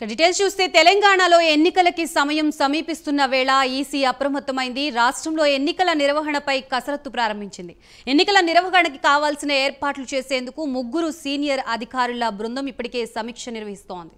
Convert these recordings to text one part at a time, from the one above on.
Details చూస్తే తెలంగాణలో ఎన్నికలకి సమయం సమీపిస్తున్న వేళ ఈసీ అప్రమత్తమైంది. రాష్ట్రంలో ఎన్నికల నిర్వహణపై కసరత్తు ప్రారంభించింది. ఎన్నికల నిర్వహణకి కావాల్సిన ఏర్పాట్లు చేసేందుకు 3 సీనియర్ అధికారుల బృందం ఇప్పటికే సమీక్ష నిర్వహిస్తోంది.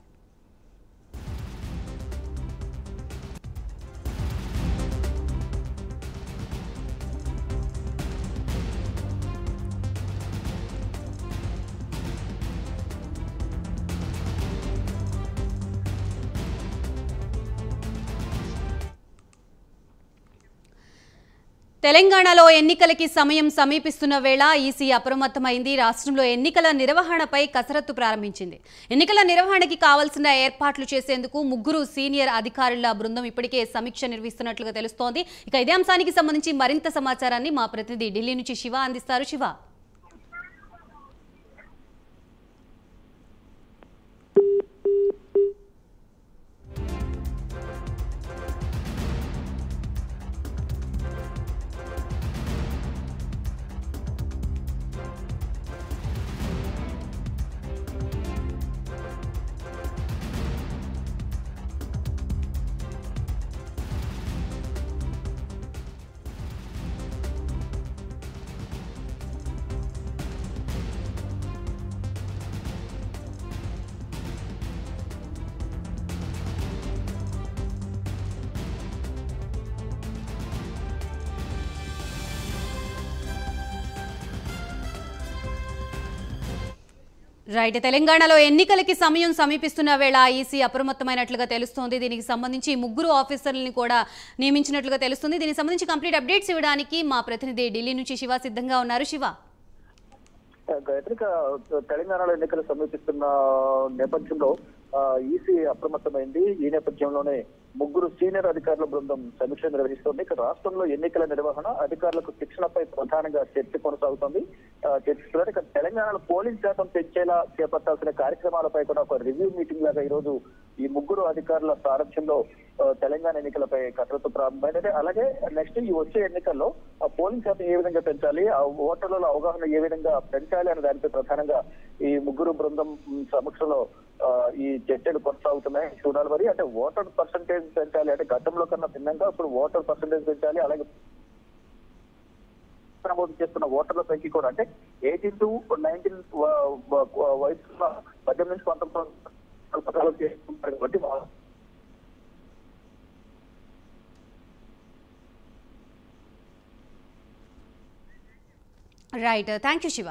తెలంగాణలో ఎన్నికలకి సమయం సమీపిస్తున్న వేళ ఈసీ అప్రమత్తమైంది. రాష్ట్రంలో ఎన్నికల నిర్వహణపై కసరత్తు ప్రారంభించింది. ఎన్నికల నిర్వహణకి కావాల్సిన ఏర్పాట్లు చేసేందుకు 3 సీనియర్ అధికారుల బృందం ఇప్పటికే సమీక్ష నిర్వహిస్తున్నట్లుగా తెలుస్తోంది. ఇక ఇదే అంశానికి సంబంధించి మరింత సమాచారాన్ని మా ప్రతినిధి ఢిల్లీ నుంచి శివ అందిస్తారు. శివ, రైట్. తెలంగాణలో ఎన్నికలకి సమయం సమీపిస్తున్న వేళ ఈసీ అప్రమత్తమైనట్లుగా తెలుస్తోంది. దీనికి సంబంధించి 3 ఆఫీసర్లని కూడా నియమించినట్లుగా తెలుస్తుంది. దీనికి సంబంధించి కంప్లీట్ అప్డేట్స్ ఇవ్వడానికి మా ప్రతినిధి ఢిల్లీ నుంచి శివ సిద్ధంగా ఉన్నారు. శివ, తెలంగాణలో ఎన్నికలు సమీపిస్తున్న నేపథ్యంలో ఈసీ అప్రమత్తమైంది. ఈ నేపథ్యంలోనే 3 సీనియర్ అధికారుల బృందం సమీక్ష నిర్వహిస్తోంది. ఇక రాష్ట్రంలో ఎన్నికల నిర్వహణ, అధికారులకు శిక్షణపై ప్రధానంగా చర్చ కొనసాగుతోంది. ఇక తెలంగాణలో పోలింగ్ శాతం పెంచేలా చేపట్టాల్సిన కార్యక్రమాలపై కూడా ఒక రివ్యూ మీటింగ్ లాగా ఈ రోజు ఈ 3 అధికారుల సారథ్యంలో తెలంగాణ ఎన్నికలపై కసరత్తు ప్రారంభమైనది. అలాగే నెక్స్ట్ ఈ వచ్చే ఎన్నికల్లో పోలింగ్ శాతం ఏ విధంగా పెంచాలి, ఆ ఓటర్లలో అవగాహన ఏ విధంగా పెంచాలి అనే దానిపై ప్రధానంగా ఈ 3 బృందం సమీక్షలో ఈ చర్చలు కొనసాగుతున్నాయి. చూడాలి మరి అంటే ఓటర్ పర్సంటేజ్ పెంచాలి అంటే గతంలో కన్నా భిన్నంగా ఇప్పుడు ఓటర్ పర్సంటేజ్ పెంచాలి. అలాగే నమోదు చేస్తున్న ఓటర్ల సంఖ్య కూడా అంటే 18 to 19 వయసులో 18 నుంచి 19 చేస్తున్నారు కాబట్టి రైట్. Thank you Shiva.